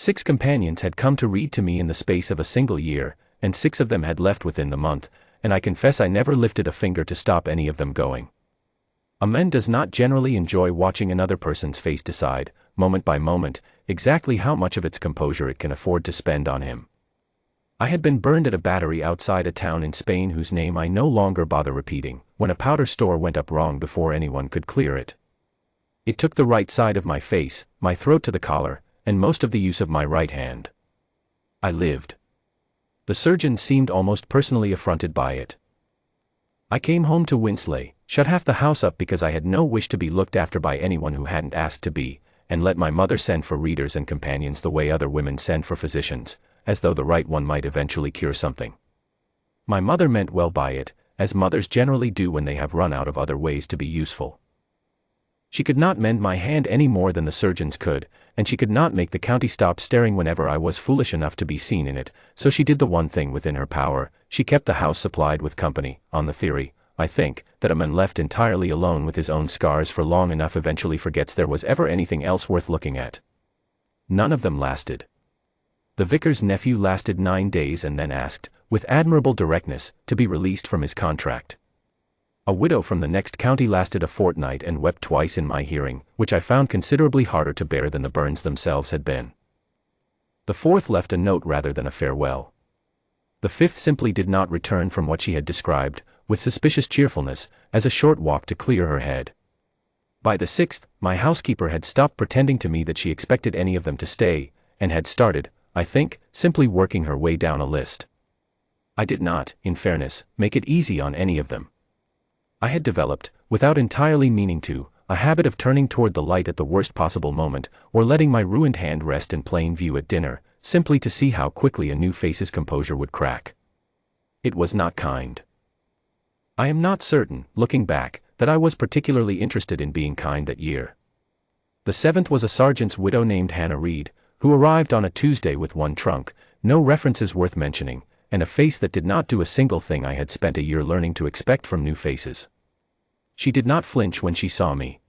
6 companions had come to read to me in the space of a single year, and 6 of them had left within the month, and I confess I never lifted a finger to stop any of them going. A man does not generally enjoy watching another person's face decide, moment by moment, exactly how much of its composure it can afford to spend on him. I had been burned at a battery outside a town in Spain whose name I no longer bother repeating, when a powder store went up wrong before anyone could clear it. It took the right side of my face, my throat to the collar, and most of the use of my right hand. I lived. The surgeon seemed almost personally affronted by it. I came home to Winsley, shut half the house up because I had no wish to be looked after by anyone who hadn't asked to be, and let my mother send for readers and companions the way other women send for physicians, as though the right one might eventually cure something. My mother meant well by it, as mothers generally do when they have run out of other ways to be useful. She could not mend my hand any more than the surgeons could, and she could not make the county stop staring whenever I was foolish enough to be seen in it, so she did the one thing within her power: she kept the house supplied with company, on the theory, I think, that a man left entirely alone with his own scars for long enough eventually forgets there was ever anything else worth looking at. None of them lasted. The vicar's nephew lasted 9 days and then asked, with admirable directness, to be released from his contract. A widow from the next county lasted a fortnight and wept twice in my hearing, which I found considerably harder to bear than the burns themselves had been. The 4th left a note rather than a farewell. The 5th simply did not return from what she had described, with suspicious cheerfulness, as a short walk to clear her head. By the 6th, my housekeeper had stopped pretending to me that she expected any of them to stay, and had started, I think, simply working her way down a list. I did not, in fairness, make it easy on any of them. I had developed, without entirely meaning to, a habit of turning toward the light at the worst possible moment, or letting my ruined hand rest in plain view at dinner, simply to see how quickly a new face's composure would crack. It was not kind. I am not certain, looking back, that I was particularly interested in being kind that year. The 7th was a sergeant's widow named Hannah Reed, who arrived on a Tuesday with 1 trunk, no references worth mentioning, and a face that did not do a single thing I had spent a year learning to expect from new faces. She did not flinch when she saw me.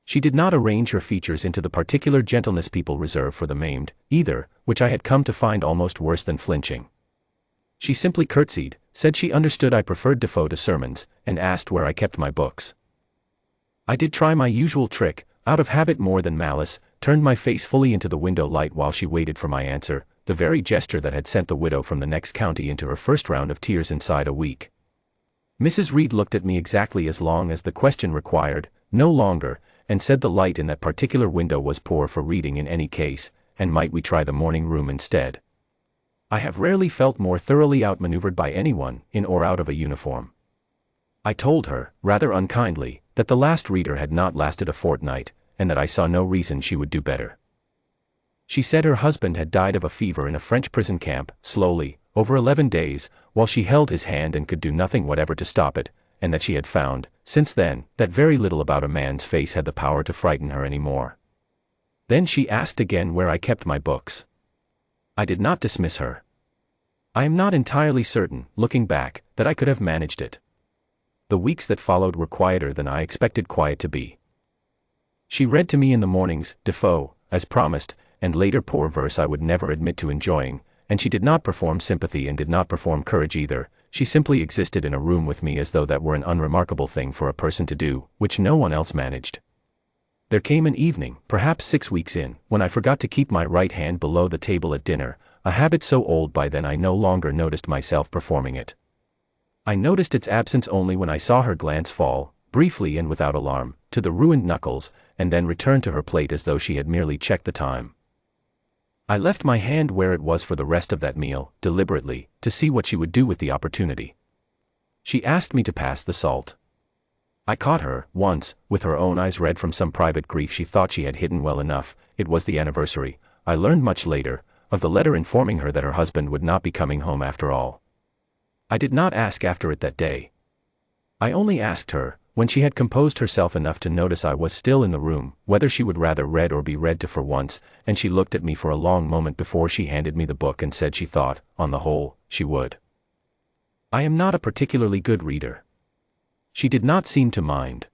She did not arrange her features into the particular gentleness people reserve for the maimed, either, which I had come to find almost worse than flinching. She simply curtsied, said she understood I preferred Defoe to sermons, and asked where I kept my books. I did try my usual trick, out of habit more than malice, turned my face fully into the window light while she waited for my answer, the very gesture that had sent the widow from the next county into her first round of tears inside a week. Mrs. Reed looked at me exactly as long as the question required, no longer, and said the light in that particular window was poor for reading in any case, and might we try the morning room instead. I have rarely felt more thoroughly outmaneuvered by anyone, in or out of a uniform. I told her, rather unkindly, that the last reader had not lasted a fortnight, and that I saw no reason she would do better. She said her husband had died of a fever in a French prison camp, slowly, over 11 days, while she held his hand and could do nothing whatever to stop it, and that she had found, since then, that very little about a man's face had the power to frighten her any more. Then she asked again where I kept my books. I did not dismiss her. I am not entirely certain, looking back, that I could have managed it. The weeks that followed were quieter than I expected quiet to be. She read to me in the mornings, Defoe, as promised, and later poor verse I would never admit to enjoying, and she did not perform sympathy and did not perform courage either. She simply existed in a room with me as though that were an unremarkable thing for a person to do, which no one else managed. There came an evening, perhaps 6 weeks in, when I forgot to keep my right hand below the table at dinner, a habit so old by then I no longer noticed myself performing it. I noticed its absence only when I saw her glance fall, briefly and without alarm, to the ruined knuckles, and then return to her plate as though she had merely checked the time. I left my hand where it was for the rest of that meal, deliberately, to see what she would do with the opportunity. She asked me to pass the salt. I caught her, once, with her own eyes red from some private grief she thought she had hidden well enough. It was the anniversary, I learned much later, of the letter informing her that her husband would not be coming home after all. I did not ask after it that day. I only asked her, when she had composed herself enough to notice I was still in the room, whether she would rather read or be read to for once, and she looked at me for a long moment before she handed me the book and said she thought, on the whole, she would. I am not a particularly good reader. She did not seem to mind.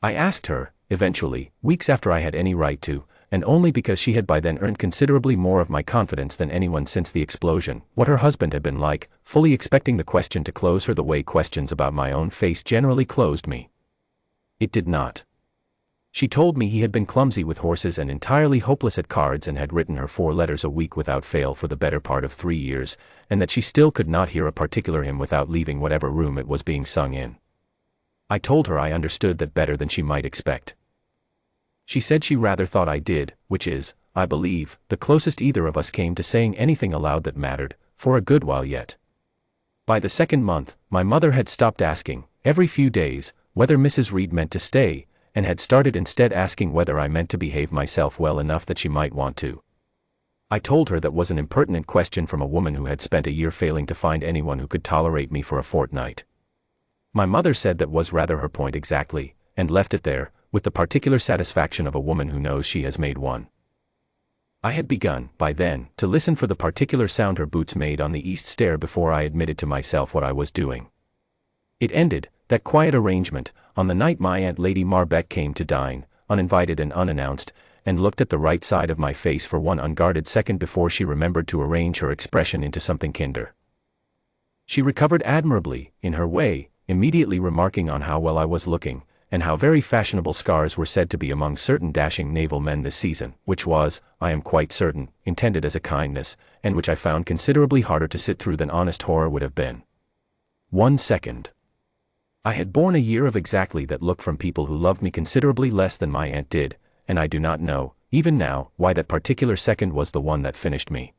I asked her, eventually, weeks after I had any right to, and only because she had by then earned considerably more of my confidence than anyone since the explosion, what her husband had been like, fully expecting the question to close her the way questions about my own face generally closed me. It did not. She told me he had been clumsy with horses and entirely hopeless at cards and had written her 4 letters a week without fail for the better part of 3 years, and that she still could not hear a particular hymn without leaving whatever room it was being sung in. I told her I understood that better than she might expect. She said she rather thought I did, which is, I believe, the closest either of us came to saying anything aloud that mattered, for a good while yet. By the 2nd month, my mother had stopped asking, every few days, whether Mrs. Reed meant to stay, and had started instead asking whether I meant to behave myself well enough that she might want to. I told her that was an impertinent question from a woman who had spent a year failing to find anyone who could tolerate me for a fortnight. My mother said that was rather her point exactly, and left it there, with the particular satisfaction of a woman who knows she has made one. I had begun, by then, to listen for the particular sound her boots made on the east stair before I admitted to myself what I was doing. It ended, that quiet arrangement, on the night my Aunt Lady Marbeck came to dine, uninvited and unannounced, and looked at the right side of my face for one unguarded second before she remembered to arrange her expression into something kinder. She recovered admirably, in her way, immediately remarking on how well I was looking, and how very fashionable scars were said to be among certain dashing naval men this season, which was, I am quite certain, intended as a kindness, and which I found considerably harder to sit through than honest horror would have been. 1 second. I had borne a year of exactly that look from people who loved me considerably less than my aunt did, and I do not know, even now, why that particular second was the one that finished me.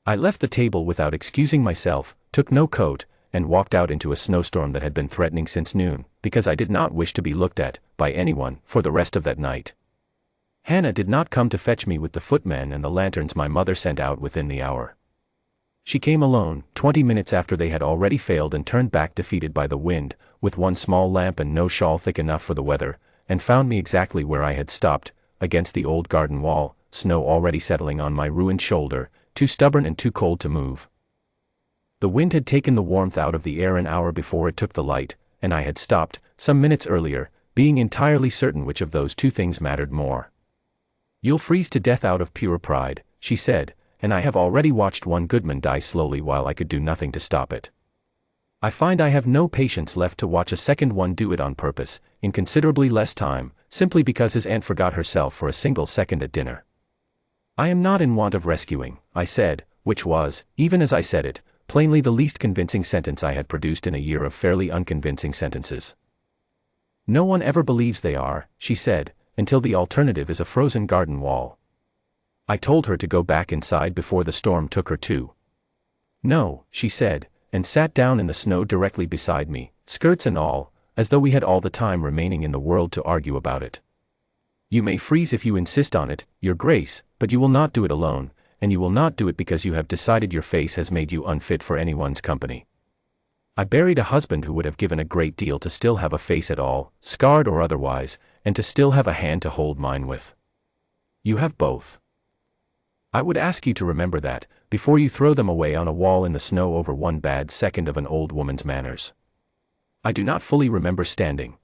I left the table without excusing myself, took no coat, and walked out into a snowstorm that had been threatening since noon, because I did not wish to be looked at, by anyone, for the rest of that night. Hannah did not come to fetch me with the footmen and the lanterns my mother sent out within the hour. She came alone, 20 minutes after they had already failed and turned back defeated by the wind, with one small lamp and no shawl thick enough for the weather, and found me exactly where I had stopped, against the old garden wall, snow already settling on my ruined shoulder, too stubborn and too cold to move. The wind had taken the warmth out of the air an hour before it took the light, and I had stopped, some minutes earlier, being entirely certain which of those two things mattered more. "You'll freeze to death out of pure pride," she said, "and I have already watched one good man die slowly while I could do nothing to stop it. I find I have no patience left to watch a second one do it on purpose, in considerably less time, simply because his aunt forgot herself for a single second at dinner. I am not in want of rescuing," I said, which was, even as I said it, plainly the least convincing sentence I had produced in a year of fairly unconvincing sentences. "No one ever believes they are," she said, "until the alternative is a frozen garden wall." I told her to go back inside before the storm took her too. "No," she said, and sat down in the snow directly beside me, skirts and all, as though we had all the time remaining in the world to argue about it. "You may freeze if you insist on it, Your Grace, but you will not do it alone, and you will not do it because you have decided your face has made you unfit for anyone's company. I buried a husband who would have given a great deal to still have a face at all, scarred or otherwise, and to still have a hand to hold mine with. You have both. I would ask you to remember that, before you throw them away on a wall in the snow over one bad second of an old woman's manners. I do not fully remember standing.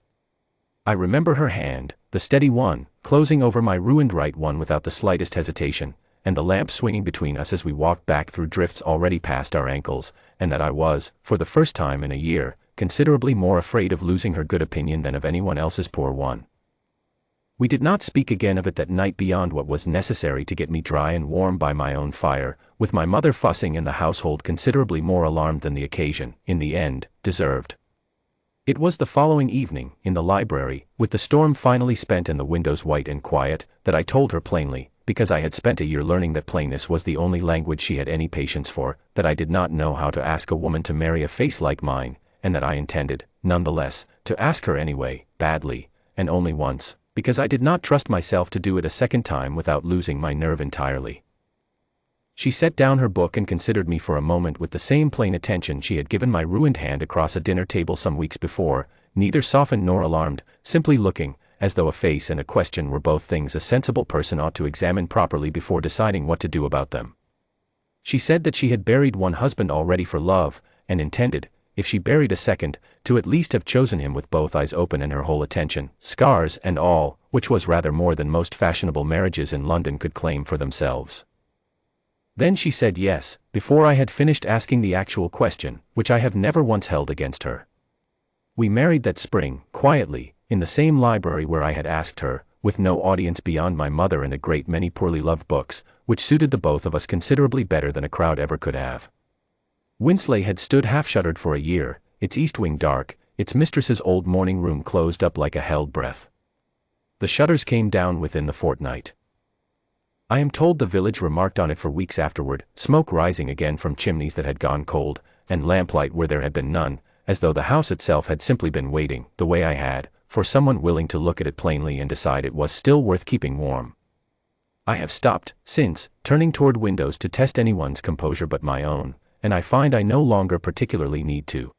I remember her hand, the steady one, closing over my ruined right one without the slightest hesitation, and the lamp swinging between us as we walked back through drifts already past our ankles, and that I was, for the first time in a year, considerably more afraid of losing her good opinion than of anyone else's poor one. We did not speak again of it that night beyond what was necessary to get me dry and warm by my own fire, with my mother fussing and the household considerably more alarmed than the occasion, in the end, deserved. It was the following evening, in the library, with the storm finally spent and the windows white and quiet, that I told her plainly, because I had spent a year learning that plainness was the only language she had any patience for, that I did not know how to ask a woman to marry a face like mine, and that I intended, none the less, to ask her anyway, badly, and only once, because I did not trust myself to do it a second time without losing my nerve entirely. She set down her book and considered me for a moment with the same plain attention she had given my ruined hand across a dinner table some weeks before, neither softened nor alarmed, simply looking, as though a face and a question were both things a sensible person ought to examine properly before deciding what to do about them. She said that she had buried one husband already for love, and intended, if she buried a second, to at least have chosen him with both eyes open and her whole attention, scars and all, which was rather more than most fashionable marriages in London could claim for themselves. Then she said yes, before I had finished asking the actual question, which I have never once held against her. We married that spring, quietly, in the same library where I had asked her, with no audience beyond my mother and a great many poorly loved books, which suited the both of us considerably better than a crowd ever could have. Winsley had stood half-shuttered for a year, its east wing dark, its mistress's old morning room closed up like a held breath. The shutters came down within the fortnight. I am told the village remarked on it for weeks afterward, smoke rising again from chimneys that had gone cold, and lamplight where there had been none, as though the house itself had simply been waiting, the way I had, for someone willing to look at it plainly and decide it was still worth keeping warm. I have stopped, since, turning toward windows to test anyone's composure but my own, and I find I no longer particularly need to.